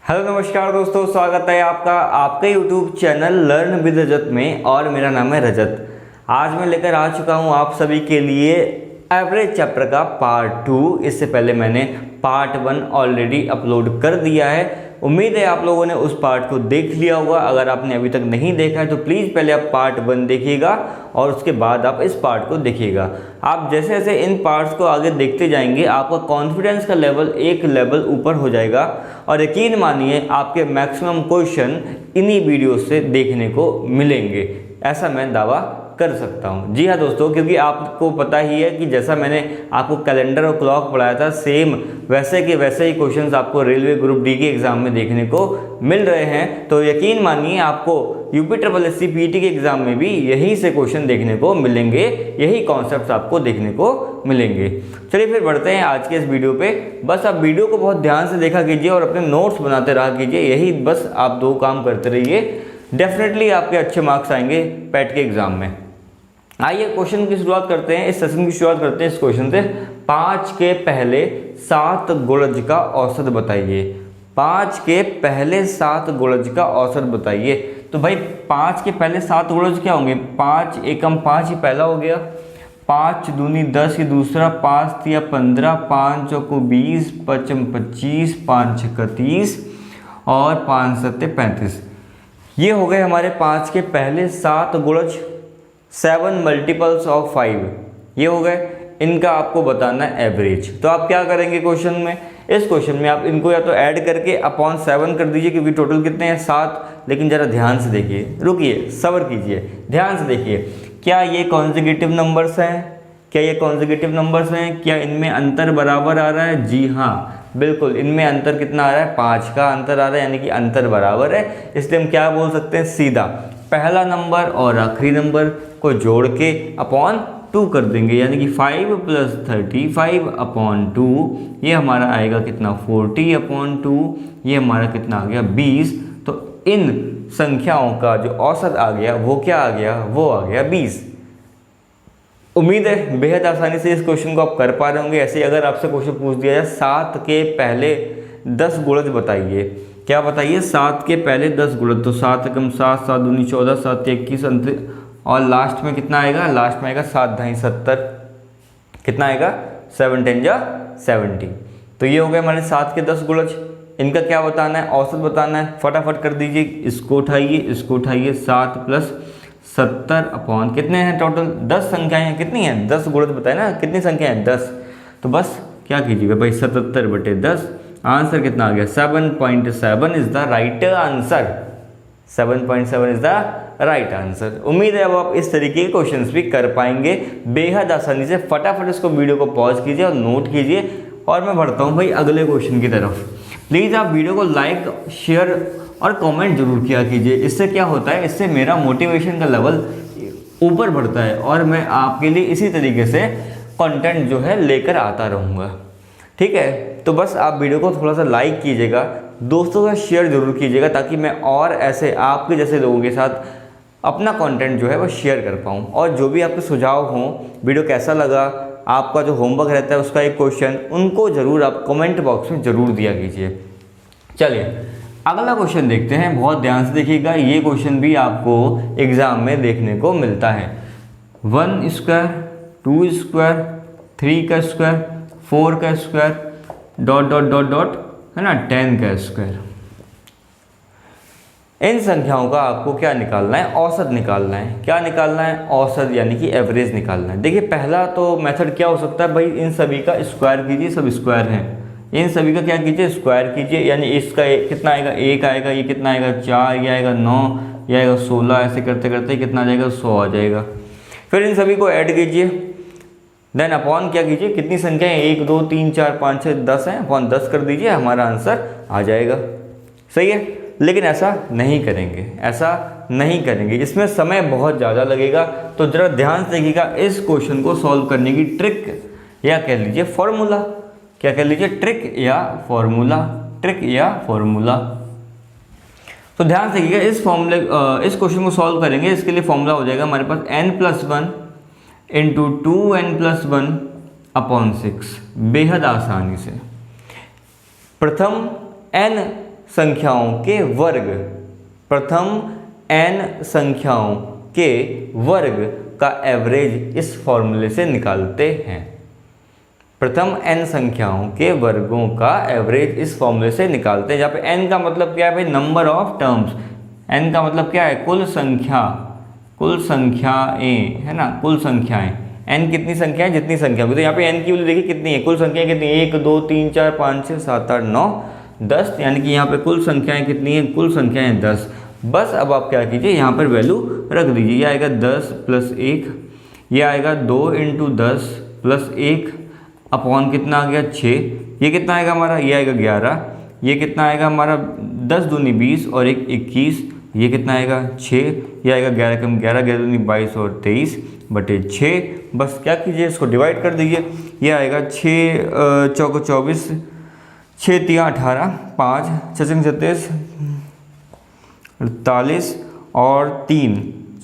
Hello नमस्कार दोस्तों, स्वागत है आपका आपके यूट्यूब चैनल लर्न विद रजत में। और मेरा नाम है रजत। आज मैं लेकर आ चुका हूं आप सभी के लिए एवरेज चैप्टर का पार्ट 2। इससे पहले मैंने पार्ट 1 ऑलरेडी अपलोड कर दिया है। उम्मीद है आप लोगों ने उस पार्ट को देख लिया होगा। अगर आपने अभी तक नहीं देखा है तो प्लीज़ पहले आप पार्ट 1 देखिएगा और उसके बाद आप इस पार्ट को देखिएगा। आप जैसे जैसे इन पार्ट्स को आगे देखते जाएंगे आपका कॉन्फिडेंस का लेवल एक लेवल ऊपर हो जाएगा। और यकीन मानिए आपके मैक्सिमम क्वेश्चन इन्हीं वीडियो से देखने को मिलेंगे, ऐसा मैं दावा कर सकता हूं। जी हाँ दोस्तों, क्योंकि आपको पता ही है कि जैसा मैंने आपको कैलेंडर और क्लॉक पढ़ाया था, सेम वैसे के वैसे ही क्वेश्चंस आपको रेलवे ग्रुप डी के एग्जाम में देखने को मिल रहे हैं। तो यकीन मानिए आपको UP triple S C PT के एग्जाम में भी यहीं से क्वेश्चन देखने को मिलेंगे, यही कॉन्सेप्ट आपको देखने को मिलेंगे। चलिए फिर बढ़ते हैं आज के इस वीडियो पे। बस आप वीडियो को बहुत ध्यान से देखा कीजिए और अपने नोट्स बनाते रहा कीजिए। यही बस आप दो काम करते रहिए, डेफिनेटली आपके अच्छे मार्क्स आएंगे पैट के एग्जाम में। आइए क्वेश्चन की शुरुआत करते हैं, इस सेशन की शुरुआत करते हैं इस क्वेश्चन से। 5 के पहले 7 गुणज का औसत बताइए। 5 के पहले 7 गुणज का औसत बताइए। तो भाई 5 के पहले 7 गुणज क्या होंगे? 5 एकम 5 ही पहला हो गया, 5 दूनी 10 ही दूसरा, 5 तिया 15, 5 चौको 20, 5 25, 5 छक्का 30 और 5 सत्ते 35। ये हो गए हमारे 5 के पहले 7 गुणज। 7 मल्टीपल्स ऑफ 5 ये हो गए। इनका आपको बताना है एवरेज। तो आप क्या करेंगे क्वेश्चन में? इस क्वेश्चन में आप इनको या तो ऐड करके अपॉन 7 कर दीजिए, क्योंकि टोटल कितने हैं 7। लेकिन जरा ध्यान से देखिए, रुकिए सब्र कीजिए, ध्यान से देखिए। क्या ये कॉन्जिक्यूटिव नंबर्स हैं? क्या ये कॉन्जिक्यूटिव नंबर्स हैं? क्या इनमें अंतर बराबर आ रहा है? जी हाँ बिल्कुल, इनमें अंतर कितना आ रहा है? 5 का अंतर आ रहा है, यानी कि अंतर बराबर है। इसलिए हम क्या बोल सकते हैं? सीधा पहला नंबर और आखिरी नंबर को जोड़ के अपॉन 2 कर देंगे, यानी कि 5 + 35 अपॉन 2। ये हमारा आएगा कितना? 40 अपॉन 2। ये हमारा कितना आ गया? 20। तो इन संख्याओं का जो औसत आ गया वो क्या आ गया? वो आ गया 20। उम्मीद है बेहद आसानी से इस क्वेश्चन को आप कर पा रहे होंगे। ऐसे अगर आपसे क्वेश्चन पूछ दिया जाए 7 के पहले 10 गुणज बताइए, क्या बताइए? 7 के पहले 10 गुणज। तो 7 एकम 7, 7 दूनी 14, 7 21 और लास्ट में कितना आएगा? लास्ट में आएगा 7 ढाई 70। कितना आएगा? 7 10 जा 70। तो ये हो गए हमारे 7 के 10 गुणज। इनका क्या बताना है? औसत बताना है। फटाफट कर दीजिए, इसको उठाइए, इसको उठाइए। 7 + 70 अपॉन कितने हैं टोटल? 10 संख्याएं हैं। कितनी हैं? 10 गुणज बताए ना, कितनी संख्या है? 10। तो बस क्या कीजिएगा भाई, 77/10। आंसर कितना आ गया? 7.7 is the right answer. 7.7 is the right answer. उम्मीद है अब आप इस तरीके के क्वेश्चंस भी कर पाएंगे बेहद आसानी से। फटाफट इसको वीडियो को पॉज कीजिए और नोट कीजिए। और मैं बढ़ता हूँ भाई अगले क्वेश्चन की तरफ। प्लीज़ आप वीडियो को लाइक, शेयर और कमेंट जरूर किया कीजिए। इससे क्या होता है? इससे मेरा मोटिवेशन का लेवल ऊपर बढ़ता है और मैं आपके लिए इसी तरीके से कंटेंट जो है लेकर आता रहूँगा। ठीक है, तो बस आप वीडियो को थोड़ा सा लाइक कीजिएगा, दोस्तों का शेयर जरूर कीजिएगा, ताकि मैं और ऐसे आपके जैसे लोगों के साथ अपना कंटेंट जो है वो शेयर कर पाऊँ। और जो भी आपके सुझाव हों, वीडियो कैसा लगा, आपका जो होमवर्क रहता है उसका एक क्वेश्चन, उनको ज़रूर आप कमेंट बॉक्स में ज़रूर दिया कीजिए। चलिए अगला क्वेश्चन देखते हैं, बहुत ध्यान से देखिएगा। ये क्वेश्चन भी आपको एग्ज़ाम में देखने को मिलता है। 1 स्क्वायर, 2 स्क्वायर, 3 का स्क्वायर, 4 का square, dot dot dot dot है ना, 10 का स्क्वायर। इन संख्याओं का आपको क्या निकालना है? औसत निकालना है। क्या निकालना है? औसत, यानी कि एवरेज निकालना है। देखिए पहला तो मेथड क्या हो सकता है भाई, इन सभी का स्क्वायर कीजिए। सब स्क्वायर हैं, इन सभी का क्या कीजिए? स्क्वायर कीजिए। यानी इसका कितना आएगा? 1 आएगा। ये कितना आएगा? 4। ये आएगा 9। ये आएगा 16। ऐसे करते करते कितना आ जाएगा? 100 आ जाएगा। फिर इन सभी को ऐड कीजिए, देन अपॉन क्या कीजिए? कितनी संख्या है? 1 2 3 4 5 6 10 है, अपॉन 10 कर दीजिए, हमारा आंसर आ जाएगा। सही है, लेकिन ऐसा नहीं करेंगे, ऐसा नहीं करेंगे, इसमें समय बहुत ज़्यादा लगेगा। तो ज़रा ध्यान से देखिएगा इस क्वेश्चन को सॉल्व करने की ट्रिक या कह लीजिए फॉर्मूला। क्या कह लीजिए? ट्रिक या फॉर्मूला, ट्रिक या फॉर्मूला। तो ध्यान से देखिएगा, इस फॉर्मूले इस क्वेश्चन को सॉल्व करेंगे। इसके लिए फॉर्मूला हो जाएगा हमारे पास n+1 × 2n+1 अपॉन 6। बेहद आसानी से प्रथम n संख्याओं के वर्ग, प्रथम n संख्याओं के वर्ग का एवरेज इस फॉर्मूले से निकालते हैं। प्रथम n संख्याओं के वर्गों का एवरेज इस फॉर्मूले से निकालते हैं, जहाँ पे n का मतलब क्या है भाई, नंबर ऑफ टर्म्स। n का मतलब क्या है, कुल संख्या, कुल संख्याएं, है ना, कुल संख्याएं। n कितनी संख्याएं, जितनी संख्या होगी। तो यहाँ पे n की वैल्यू देखिए कितनी है, कुल संख्याएं कितनी है, 1 2 3 4 5 6 7 8 9 10, यानी कि यहाँ पे कुल संख्याएं कितनी है, कुल संख्याएं 10। बस अब आप क्या कीजिए, यहाँ पर वैल्यू रख दीजिए। ये आएगा 10 + 1, ये आएगा 2 × 10 + 1 अपॉन कितना आ गया 6, ये कितना आएगा हमारा, ये आएगा 11, ये कितना आएगा हमारा 10 दूनी 20 और 1 21, ये कितना आएगा 6, ये आएगा 11 कम 11, 11 दूनी 22 और 23 बटे 6। बस क्या कीजिए, इसको डिवाइड कर दीजिए। ये आएगा 6 चौको 24, 6 × 18, 5 6 × 36 48 और 3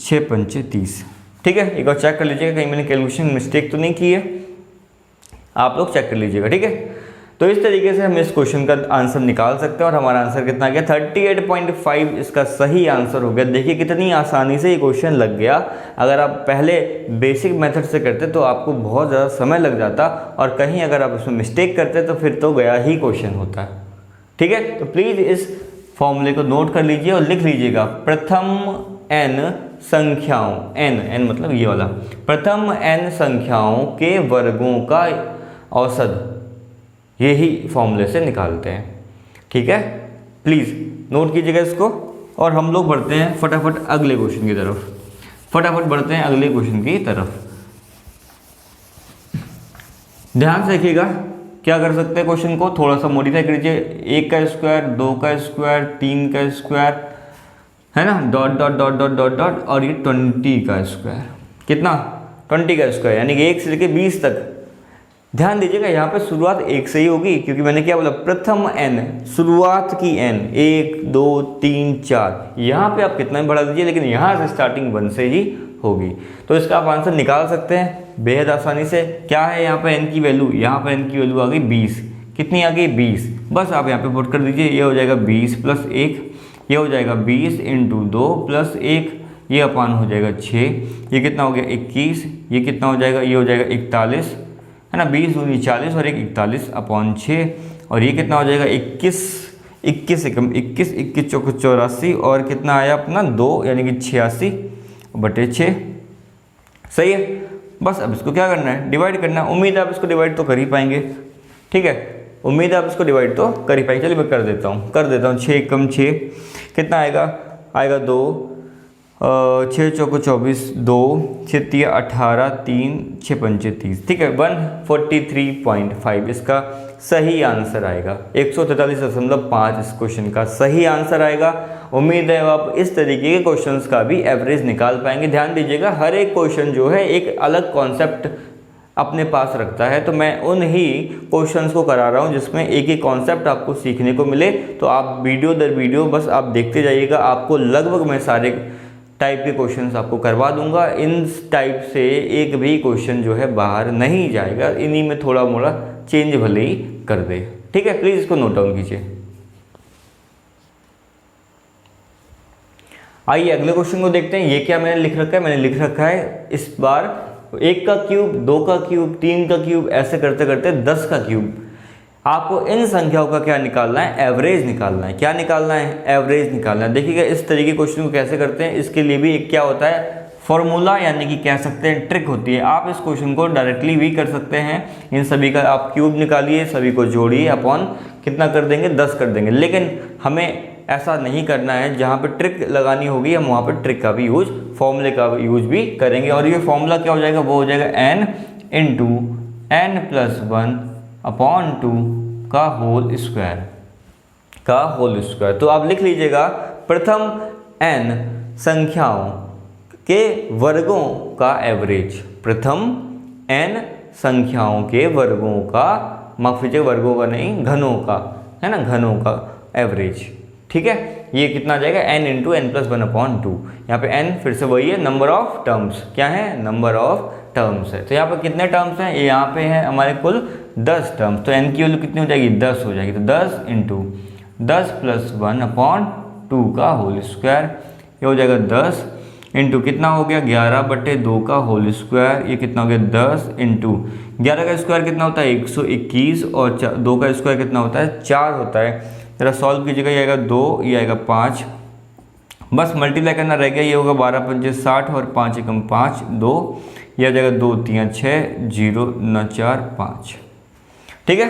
6 × 5 30। ठीक है, एक बार चेक कर लीजिएगा कहीं मैंने कैलकुलेशन मिस्टेक तो नहीं की है, आप लोग चेक कर लीजिएगा। ठीक है, तो इस तरीके से हम इस क्वेश्चन का आंसर निकाल सकते हैं और हमारा आंसर कितना गया, 38.5 इसका सही आंसर हो गया। देखिए कितनी आसानी से ये क्वेश्चन लग गया। अगर आप पहले बेसिक मेथड से करते तो आपको बहुत ज़्यादा समय लग जाता, और कहीं अगर आप उसमें मिस्टेक करते तो फिर तो गया ही क्वेश्चन होता। ठीक है, तो प्लीज़ इस फॉर्मूले को नोट कर लीजिए और लिख लीजिएगा, प्रथम n संख्याओं, n मतलब ये वाला, प्रथम n संख्याओं के वर्गों का औसत यही फॉर्मूले से निकालते हैं। ठीक है, प्लीज़ नोट कीजिएगा इसको। और हम लोग बढ़ते हैं फटाफट अगले क्वेश्चन की तरफ, फटाफट बढ़ते हैं अगले क्वेश्चन की तरफ। ध्यान से देखिएगा, क्या कर सकते हैं, क्वेश्चन को थोड़ा सा मॉडिफाई कर लीजिए। 1 का स्क्वायर, 2 का स्क्वायर, 3 का स्क्वायर, है ना, dot dot dot dot dot dot, और ये 20 का स्क्वायर, कितना 20 का स्क्वायर, यानी कि 1 से लेकर 20 तक। ध्यान दीजिएगा, यहाँ पे शुरुआत 1 से ही होगी, क्योंकि मैंने क्या बोला, प्रथम n, शुरुआत की n, 1 2 3 4, यहाँ पे आप कितना भी बढ़ा दीजिए, लेकिन यहाँ से स्टार्टिंग 1 से ही होगी। तो इसका आप आंसर निकाल सकते हैं बेहद आसानी से। क्या है यहाँ पे n की वैल्यू, यहाँ पे n की वैल्यू आ गई 20, कितनी आ गई 20। बस आप यहाँ पे पुट कर दीजिए, ये हो जाएगा 20 + 1, ये हो जाएगा 20 × 2 + 1, ये अपान हो जाएगा 6, ये कितना हो गया 21, ये कितना हो जाएगा, ये हो जाएगा 41, है ना, 20 दूनी 40 और 1 41 अपॉन 6, और ये कितना हो जाएगा 21, 21 से कम 21, 21 चौको 84, और कितना आया अपना 2, यानी कि 86 बटे 6। सही है, बस अब इसको क्या करना है, डिवाइड करना है। उम्मीद है आप इसको डिवाइड तो कर ही पाएंगे। ठीक है, उम्मीद है आप इसको डिवाइड तो कर ही पाएंगे। चलिए मैं कर देता हूँ। 6 कम 6 कितना आएगा, आएगा 2, 6 चौको 24, 2 6 × 18, 3 6 × 5 30। ठीक है, 143.5 इसका सही आंसर आएगा। 143.5 इस क्वेश्चन का सही आंसर आएगा। उम्मीद है आप इस तरीके के क्वेश्चंस का भी एवरेज निकाल पाएंगे। ध्यान दीजिएगा, हर एक क्वेश्चन जो है एक अलग कॉन्सेप्ट अपने पास रखता है, तो मैं उन ही क्वेश्चंस को करा रहा हूं जिसमें एक ही कॉन्सेप्ट आपको सीखने को मिले। तो आप वीडियो दर वीडियो बस आप देखते जाइएगा, आपको लगभग मैं सारे टाइप के क्वेश्चंस आपको करवा दूंगा। इन टाइप से एक भी क्वेश्चन जो है बाहर नहीं जाएगा, इन्हीं में थोड़ा मोड़ा चेंज भले ही कर दे। ठीक है, प्लीज़ इसको नोट डाउन कीजिए। आइए अगले क्वेश्चन को देखते हैं। ये क्या मैंने लिख रखा है, मैंने लिख रखा है इस बार 1 का क्यूब, 2 का क्यूब, 3 का क्यूब, ऐसे करते करते 10 का क्यूब। आपको इन संख्याओं का क्या निकालना है, एवरेज निकालना है। क्या निकालना है, एवरेज निकालना है। देखिएगा इस तरीके के क्वेश्चन को कैसे करते हैं, इसके लिए भी एक क्या होता है, फॉर्मूला, यानी कि कह सकते हैं ट्रिक होती है। आप इस क्वेश्चन को डायरेक्टली भी कर सकते हैं। इन सभी का आप क्यूब निकालिए, सभी को जोड़िए, अपॉन कितना कर देंगे, 10 कर देंगे। लेकिन हमें ऐसा नहीं करना है, जहाँ पे ट्रिक लगानी होगी हम वहाँ पे ट्रिक का भी यूज, फॉर्मूले का यूज भी करेंगे। और ये फॉर्मूला क्या हो जाएगा, वो हो जाएगा n × n+1 अपॉन 2 का होल स्क्वायर। तो आप लिख लीजिएगा, प्रथम n संख्याओं के वर्गों का एवरेज, प्रथम n संख्याओं के वर्गों का, माफ कीजिए वर्गों का नहीं, घनों का, है ना, घनों का एवरेज। ठीक है, ये कितना आ जाएगा, n × n+1 अपॉन 2। यहाँ पे n फिर से वही है, नंबर ऑफ टर्म्स। क्या है, नंबर ऑफ टर्म्स है। तो यहाँ पे कितने टर्म्स हैं, यहाँ पे है हमारे कुल 10 टर्म्स। तो n की वैल्यू कितनी हो जाएगी, 10 हो जाएगी। तो 10 × 10 + 1/2 का होल स्क्वायर, ये हो जाएगा 10 इंटू कितना हो गया 11/2 का होल स्क्वायर, ये कितना हो गया 10 इंटू 11 का स्क्वायर कितना होता है 121 और 2 का स्क्वायर कितना होता है 4 होता है। जरा सॉल्व कीजिएगा, ये आएगा 2, ये आएगा 5, बस मल्टीप्लाई करना रह गया, ये होगा 12 × 5 = 60 और 5 × 5 = 2, यह आ जाएगा 2 × 3 = 6, 0 9 4 5। ठीक है,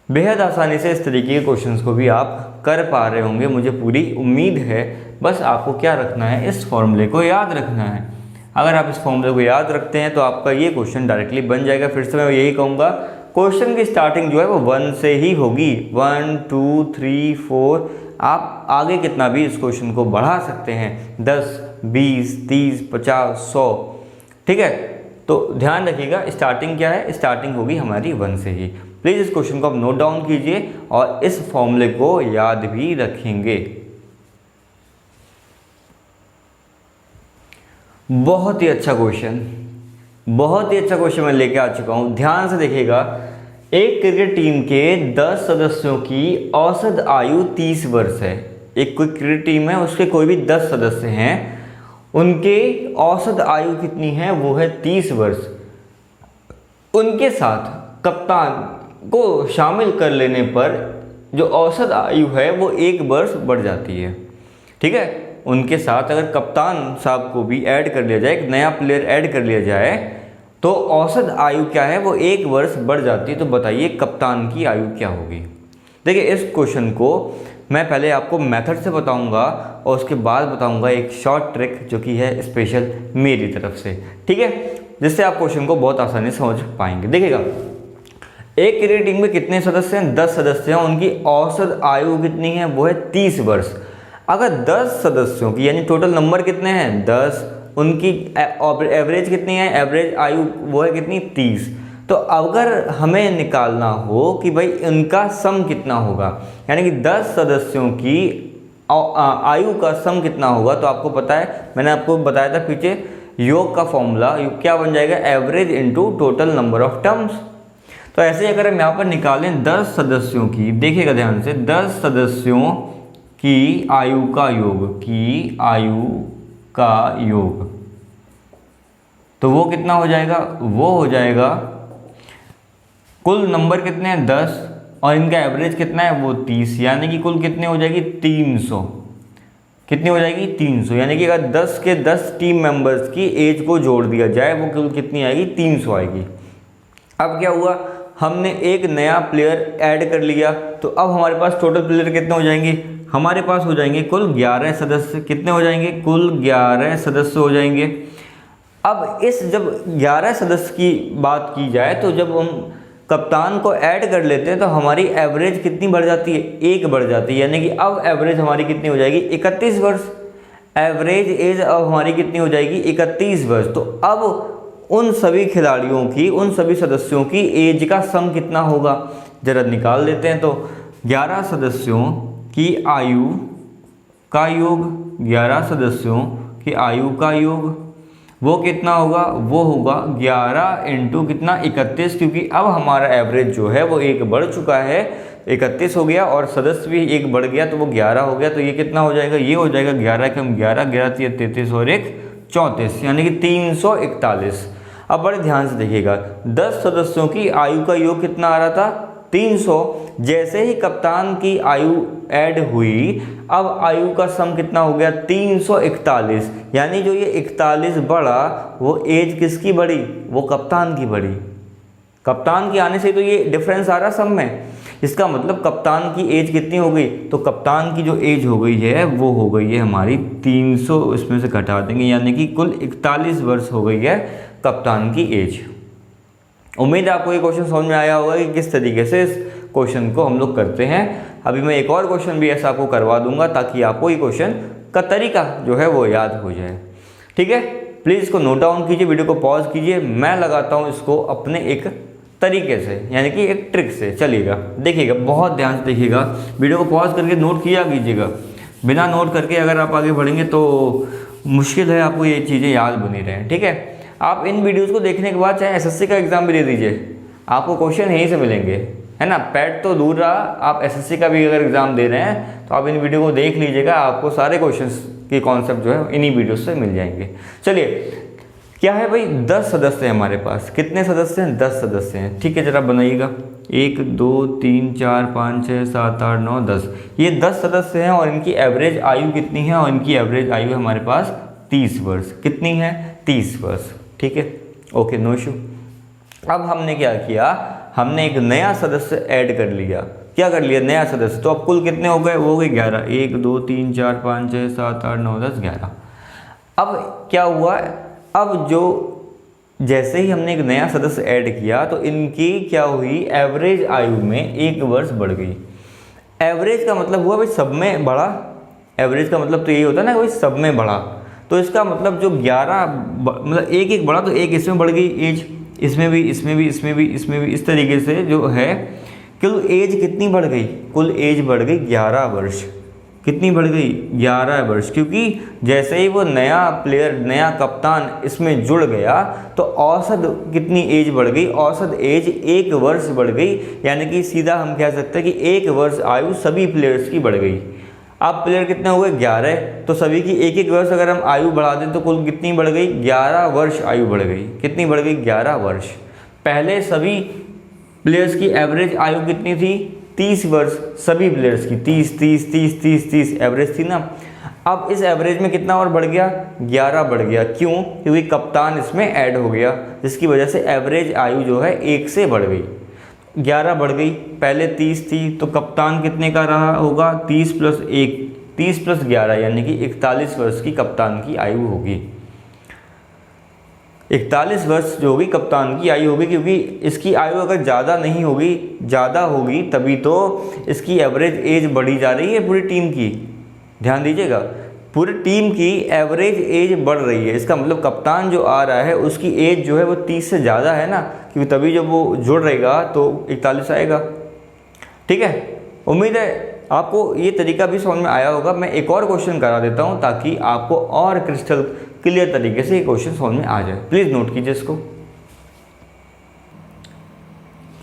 बेहद आसानी से इस तरीके के क्वेश्चंस को भी आप कर पा रहे होंगे, मुझे पूरी उम्मीद है। बस आपको क्या रखना है, इस फॉर्मूले को याद रखना है। अगर आप इस फॉर्मूले को याद रखते हैं तो आपका ये क्वेश्चन डायरेक्टली बन जाएगा। फिर से मैं यही कहूँगा, क्वेश्चन की स्टार्टिंग जो है वो 1 से ही होगी, 1 2 3 4। आप आगे कितना भी इस क्वेश्चन को बढ़ा सकते हैं, 10 20 30 50 100। ठीक है, तो ध्यान रखिएगा स्टार्टिंग क्या है, स्टार्टिंग होगी हमारी 1 से ही। प्लीज़ इस क्वेश्चन को आप नोट डाउन कीजिए और इस फॉर्मूले को याद भी रखेंगे। बहुत ही अच्छा क्वेश्चन, बहुत ही अच्छा क्वेश्चन मैं लेके आ चुका हूँ। ध्यान से देखिएगा, एक क्रिकेट टीम के 10 सदस्यों की औसत आयु 30 वर्ष है। एक कोई क्रिकेट टीम है, उसके कोई भी 10 सदस्य हैं, उनके औसत आयु कितनी है, वो है 30 वर्ष। उनके साथ कप्तान को शामिल कर लेने पर जो औसत आयु है वो 1 वर्ष बढ़ जाती है। ठीक है, उनके साथ अगर कप्तान साहब को भी ऐड कर लिया जाए, एक नया प्लेयर ऐड कर लिया जाए, तो औसत आयु क्या है, वो 1 वर्ष बढ़ जाती है। तो बताइए कप्तान की आयु क्या होगी। देखिए, इस क्वेश्चन को मैं पहले आपको मेथड से बताऊंगा और उसके बाद बताऊंगा एक शॉर्ट ट्रिक जो कि है स्पेशल मेरी तरफ से। ठीक है, जिससे आप क्वेश्चन को बहुत आसानी से समझ पाएंगे। देखिएगा, एक क्रिकेट टीम में कितने सदस्य हैं, 10 सदस्य हैं, उनकी औसत आयु कितनी है, वो है 30 वर्ष। अगर 10 सदस्यों की यानी टोटल नंबर कितने हैं 10, उनकी एवरेज कितनी है, एवरेज आयु वो है कितनी 30। तो अगर हमें निकालना हो कि भाई इनका सम कितना होगा, यानी कि 10 सदस्यों की आयु का सम कितना होगा, तो आपको पता है, मैंने आपको बताया था पीछे, योग का फॉर्मूला क्या बन जाएगा, average into total number of terms. तो ऐसे अगर हम यहाँ पर निकालें 10 सदस्यों की, देखिएगा ध्यान से, 10 सदस्यों की आयु का योग, तो वो कितना हो जाएगा, वो हो जाएगा कुल नंबर कितने हैं 10 और इनका एवरेज कितना है वो 30, यानी कि कुल कितने हो जाएगी 300। कितनी हो जाएगी 300, यानी कि अगर 10 के 10 टीम मेंबर्स की एज को जोड़ दिया जाए वो कुल कितनी आएगी 300 आएगी। अब क्या हुआ, हमने एक नया प्लेयर ऐड कर लिया, तो अब हमारे पास टोटल प्लेयर कितने हो जाएंगे, हमारे पास हो जाएंगे कुल 11 सदस्य। कितने हो जाएंगे, कुल 11 सदस्य हो जाएंगे। अब इस जब 11 सदस्य की बात की जाए, तो जब हम कप्तान को ऐड कर लेते हैं तो हमारी एवरेज कितनी बढ़ जाती है, 1 बढ़ जाती है, यानी कि अब एवरेज हमारी कितनी हो जाएगी 31 वर्ष। एवरेज एज अब हमारी कितनी हो जाएगी 31 वर्ष। तो अब उन सभी खिलाड़ियों की, उन सभी सदस्यों की एज का सम कितना होगा, जरा निकाल लेते हैं। तो 11 सदस्यों की आयु का योग, 11 सदस्यों की आयु का योग वो कितना होगा, वो होगा 11 इंटू कितना 31, क्योंकि अब हमारा एवरेज जो है वो 1 बढ़ चुका है, 31 हो गया और सदस्य भी 1 बढ़ गया तो वो 11 हो गया। तो ये कितना हो जाएगा, ये हो जाएगा 11 कम 11, 11 × 33 और 1 34, यानी कि 341। अब बड़े ध्यान से देखिएगा, 10 सदस्यों की आयु का योग कितना आ रहा था 300। जैसे ही कप्तान की आयु ऐड हुई, अब आयु का सम कितना हो गया 341, यानी जो ये 41 बढ़ा वो एज किसकी बढ़ी, वो कप्तान की बढ़ी। कप्तान के आने से तो ये डिफरेंस आ रहा सम में, इसका मतलब कप्तान की एज कितनी हो गई, तो कप्तान की जो एज हो गई है वो हो गई है हमारी 300, इसमें से घटा देंगे, यानी कि कुल 41 वर्ष हो गई है कप्तान की एज। उम्मीद है आपको ये क्वेश्चन समझ में आया होगा कि किस तरीके से इस क्वेश्चन को हम लोग करते हैं। अभी मैं एक और क्वेश्चन भी ऐसा आपको करवा दूंगा ताकि आपको ये क्वेश्चन का तरीका जो है वो याद हो जाए। ठीक है, प्लीज़ इसको नोट डाउन कीजिए, वीडियो को पॉज कीजिए, मैं लगाता हूँ इसको अपने एक तरीके से, यानी कि एक ट्रिक से। चलिएगा, देखिएगा, बहुत ध्यान से देखिएगा, वीडियो को पॉज करके नोट किया कीजिएगा। बिना नोट करके अगर आप आगे बढ़ेंगे तो मुश्किल है आपको ये चीज़ें याद बनी रहें। ठीक है, आप इन वीडियोज़ को देखने के बाद चाहे एसएससी का एग्ज़ाम भी दे दीजिए, आपको क्वेश्चन यहीं से मिलेंगे, है ना। पैट तो दूर रहा, आप एसएससी का भी अगर एग्ज़ाम दे रहे हैं तो आप इन वीडियो को देख लीजिएगा, आपको सारे क्वेश्चंस के कॉन्सेप्ट जो है इन्हीं वीडियो से मिल जाएंगे। चलिए क्या है भाई, 10 सदस्य हैं हमारे पास। कितने सदस्य हैं? 10 सदस्य हैं। ठीक है, जरा बनाइएगा। 1 2 3 4 5 6 7 8 9 10, ये 10 सदस्य हैं और इनकी एवरेज आयु कितनी है? और इनकी एवरेज आयु है हमारे पास 30 वर्ष। कितनी है? 30 वर्ष। ठीक है, ओके, नो इशू। अब हमने क्या किया, हमने एक नया सदस्य ऐड कर लिया। क्या कर लिया? नया सदस्य। तो अब कुल कितने हो गए? वो हो गए 11। 1 2 3 4 5 6 7 8 9 10 11। अब क्या हुआ, अब जो जैसे ही हमने एक नया सदस्य ऐड किया तो इनकी क्या हुई, एवरेज आयु में 1 वर्ष बढ़ गई। एवरेज का मतलब हुआ भाई सब में बढ़ा। एवरेज का मतलब तो यही होता है ना भाई, सब में बढ़ा। तो इसका मतलब जो 11 मतलब एक एक बढ़ा तो एक इसमें बढ़ गई एज, इसमें भी, इसमें भी, इसमें भी, इसमें भी, इस तरीके से जो है कुल एज कितनी बढ़ गई? कुल एज बढ़ गई 11 वर्ष। कितनी बढ़ गई? 11 वर्ष। क्योंकि जैसे ही वो नया प्लेयर, नया कप्तान इसमें जुड़ गया तो औसत कितनी एज बढ़ गई? औसत एज 1 वर्ष बढ़ गई। यानी कि सीधा हम कह सकते हैं कि 1 वर्ष आयु सभी प्लेयर्स की बढ़ गई। अब प्लेयर कितने हुए? 11, तो सभी की 1 वर्ष अगर हम आयु बढ़ा दें तो कुल कितनी बढ़ गई? 11 वर्ष आयु बढ़ गई। कितनी बढ़ गई? 11 वर्ष। पहले सभी प्लेयर्स की एवरेज आयु कितनी थी? 30 वर्ष। सभी प्लेयर्स की 30 30 30 30 30 एवरेज थी ना। अब इस एवरेज में कितना और बढ़ गया? 11 बढ़ गया। क्यों? क्योंकि कप्तान इसमें ऐड हो गया, जिसकी वजह से एवरेज आयु जो है 1 से बढ़ गई। 11 बढ़ गई। पहले 30 थी तो कप्तान कितने का रहा होगा? 30 + 1, 30 + 11 यानी कि 41 वर्ष की कप्तान की आयु होगी। 41 वर्ष जो होगी कप्तान की आयु होगी, क्योंकि इसकी आयु अगर ज़्यादा नहीं होगी, ज़्यादा होगी तभी तो इसकी एवरेज एज बढ़ी जा रही है पूरी टीम की। ध्यान दीजिएगा, पूरी टीम की एवरेज एज बढ़ रही है। इसका मतलब कप्तान जो आ रहा है उसकी एज जो है वो 30 से ज़्यादा है ना, क्योंकि तभी जब वो जुड़ रहेगा तो 41 आएगा। ठीक है, उम्मीद है आपको ये तरीका भी समझ में आया होगा। मैं एक और क्वेश्चन करा देता हूँ ताकि आपको और क्रिस्टल क्लियर तरीके से ये क्वेश्चन समझ में आ जाए। प्लीज़ नोट कीजिए इसको।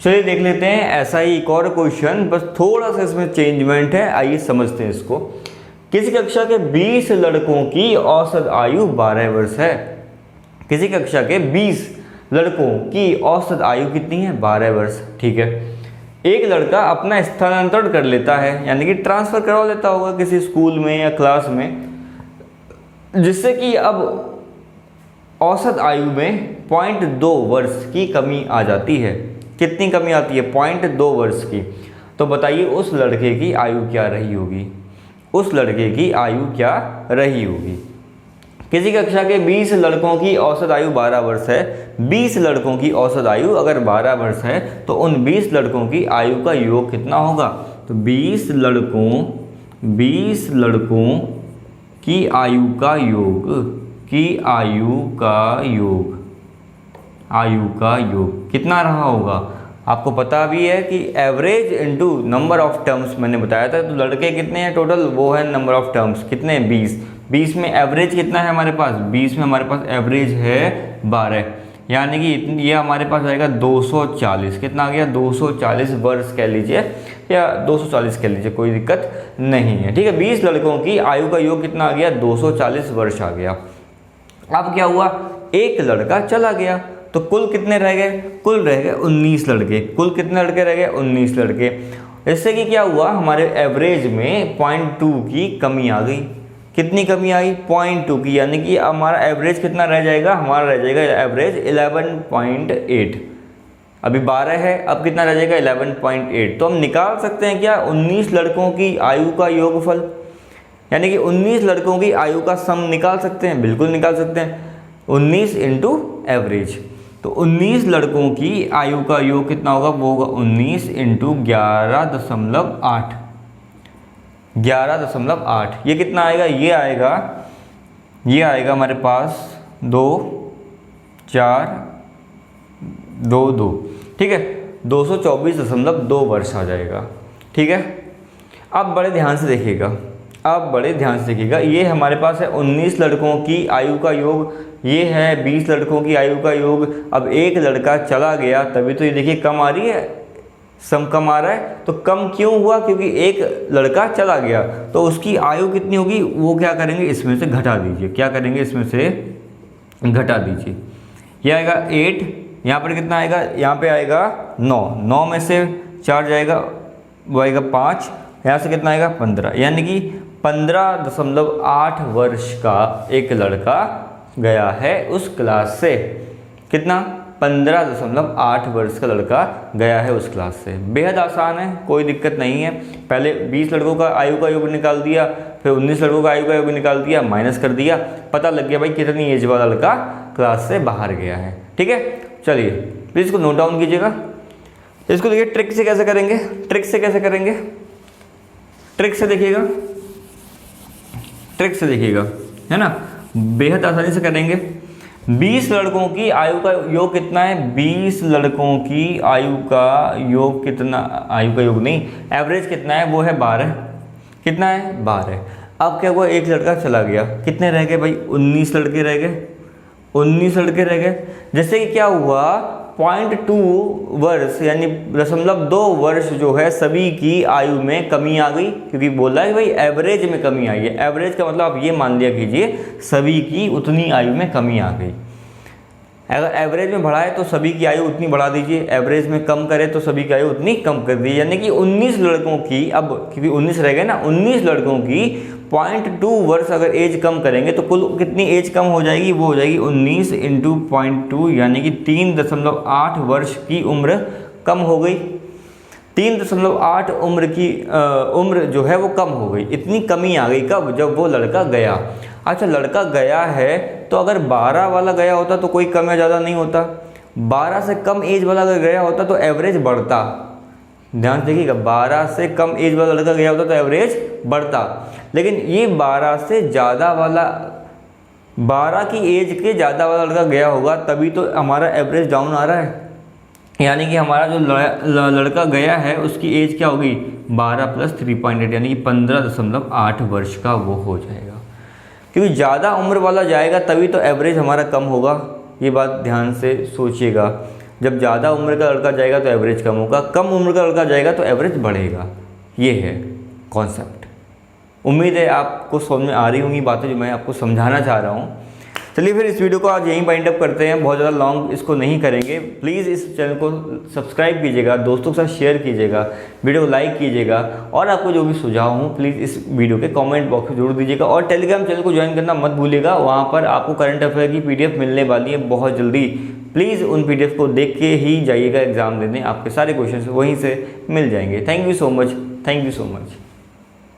चलिए देख लेते हैं ऐसा ही एक और क्वेश्चन, बस थोड़ा सा इसमें चेंजमेंट है। आइए समझते हैं इसको। किसी कक्षा के 20 लड़कों की औसत आयु 12 वर्ष है। किसी कक्षा के 20 लड़कों की औसत आयु कितनी है? 12 वर्ष। ठीक है, एक लड़का अपना स्थानांतरण कर लेता है, यानी कि ट्रांसफ़र करवा लेता होगा किसी स्कूल में या क्लास में, जिससे कि अब औसत आयु में 0.2 वर्ष की कमी आ जाती है। कितनी कमी आती है? 0.2 वर्ष की। तो बताइए उस लड़के की आयु क्या रही होगी? उस लड़के की आयु क्या रही होगी? किसी कक्षा के 20 लड़कों की औसत आयु 12 वर्ष है। 20 लड़कों की औसत आयु अगर 12 वर्ष है तो उन 20 लड़कों की आयु का योग कितना होगा? तो 20 लड़कों की आयु का योग कितना रहा होगा? आपको पता भी है कि average into number of terms मैंने बताया था। तो लड़के कितने हैं टोटल? वो है नंबर ऑफ टर्म्स। कितने? 20। 20 में एवरेज कितना है हमारे पास? 20 में हमारे पास एवरेज है 12, यानी कि ये हमारे पास आएगा 240। कितना आ गया? 240 वर्ष कह लीजिए या 240 कह लीजिए, कोई दिक्कत नहीं है। ठीक है, 20 लड़कों की आयु का योग कितना आ गया? 240 वर्ष आ गया। अब क्या हुआ? एक लड़का चला गया तो कुल कितने रह गए? कुल रह गए 19 लड़के। कुल कितने लड़के रह गए? 19 लड़के। इससे कि क्या हुआ, हमारे एवरेज में 0.2 की कमी आ गई। कितनी कमी आई? 0.2 की, यानी कि हमारा एवरेज कितना रह जाएगा? हमारा रह जाएगा एवरेज 11.8। अभी 12 है, अब कितना रह जाएगा? 11.8। तो हम निकाल सकते हैं क्या 19 लड़कों की आयु का योगफल, यानी कि 19 लड़कों की आयु का सम निकाल सकते हैं? बिल्कुल निकाल सकते हैं। 19 इंटू एवरेज, तो 19 लड़कों की आयु का योग कितना होगा? वो होगा 19 इंटू 11.8। 11.8 ये कितना आएगा? ये आएगा हमारे पास 2 4 2 2। ठीक है, 224.2 वर्ष आ जाएगा। ठीक है, अब बड़े ध्यान से देखिएगा, ये हमारे पास है 19 लड़कों की आयु का योग, ये है 20 लड़कों की आयु का योग। अब एक लड़का चला गया तभी तो ये देखिए कम आ रही है सम कम आ रहा है, तो कम क्यों हुआ? क्योंकि एक लड़का चला गया, तो उसकी आयु कितनी होगी? वो क्या करेंगे, इसमें से घटा दीजिए। क्या करेंगे, इसमें से घटा दीजिए। यह आएगा 8, यहाँ पर कितना आएगा, यहाँ पे आएगा 9, 9 में से 4 जाएगा, वो आएगा 5, यहाँ से कितना आएगा 15, यानी कि 15.8 वर्ष का एक लड़का गया है उस क्लास से। कितना? 15.8 वर्ष का लड़का गया है उस क्लास से। बेहद आसान है, कोई दिक्कत नहीं है। पहले 20 लड़कों का आयु का योग निकाल दिया, फिर 19 लड़कों का आयु का योग निकाल दिया, माइनस कर दिया, पता लग गया भाई कितनी एज वाला लड़का क्लास से बाहर गया है। ठीक है, चलिए प्लीज़ इसको नोट डाउन कीजिएगा। इसको देखिए ट्रिक से कैसे करेंगे, ट्रिक से कैसे करेंगे, ट्रिक से देखिएगा, ट्रिक से देखिएगा, है ना, बेहद आसानी से करेंगे। 20 लड़कों की आयु का योग कितना है? 20 लड़कों की आयु का योग कितना, आयु का योग नहीं, एवरेज कितना है? वो है 12। कितना है? 12। अब क्या हुआ, एक लड़का चला गया, कितने रह गए भाई? 19 लड़के रह गए, 19 लड़के रह गए। जैसे कि क्या हुआ, 0.2 वर्ष यानी 0.2 वर्ष जो है सभी की आयु में कमी आ गई, क्योंकि बोला है भाई एवरेज में कमी आई है। एवरेज का मतलब आप ये मान लिया कीजिए सभी की उतनी आयु में कमी आ गई। अगर एवरेज में बढ़ाए तो सभी की आयु उतनी बढ़ा दीजिए, एवरेज में कम करे तो सभी की आयु उतनी कम कर दीजिए। यानी कि 19 लड़कों की, अब क्योंकि 19 रह गए ना, 19 लड़कों की 0.2 वर्ष अगर एज कम करेंगे तो कुल कितनी एज कम हो जाएगी? वो हो जाएगी 19 × 0.2 यानी कि 3.8 वर्ष की उम्र कम हो गई। 3.8 उम्र की उम्र जो है वो कम हो गई। इतनी कमी आ गई कब? जब वो लड़का गया। अच्छा, लड़का गया है तो अगर 12 वाला गया होता तो कोई कम या ज़्यादा नहीं होता, 12 से कम एज वाला अगर गया होता तो एवरेज बढ़ता। ध्यान देखिएगा, 12 से कम एज वाला लड़का गया होता तो एवरेज बढ़ता, लेकिन ये 12 से ज़्यादा वाला, 12 की एज के ज़्यादा वाला लड़का गया होगा तभी तो हमारा एवरेज डाउन आ रहा है। यानी कि हमारा जो लड़का गया है उसकी एज क्या होगी? 12 + 3.8 यानी कि 15.8 वर्ष का वो हो जाएगा। क्योंकि ज़्यादा उम्र वाला जाएगा तभी तो एवरेज हमारा कम होगा। ये बात ध्यान से सोचिएगा, जब ज़्यादा उम्र का लड़का जाएगा तो एवरेज कम होगा, कम उम्र का लड़का जाएगा तो एवरेज बढ़ेगा। ये है कॉन्सेप्ट। उम्मीद है आपको समझ में आ रही होंगी बातें जो मैं आपको समझाना चाह रहा हूँ। चलिए फिर इस वीडियो को आज यहीं वाइंड अप करते हैं, बहुत ज़्यादा लॉन्ग इसको नहीं करेंगे। प्लीज़ इस चैनल को सब्सक्राइब कीजिएगा, दोस्तों के साथ शेयर कीजिएगा, वीडियो को लाइक कीजिएगा, और आपको जो भी सुझाव हो प्लीज़ इस वीडियो के कमेंट बॉक्स में जरूर दीजिएगा। और टेलीग्राम चैनल को ज्वाइन करना मत भूलिएगा, वहाँ पर आपको करंट अफेयर की PDF मिलने वाली है बहुत जल्दी। प्लीज़ उन PDF को देख के ही जाइएगा एग्ज़ाम देने, आपके सारे क्वेश्चन वहीं से मिल जाएंगे। Thank you so much, thank you so much.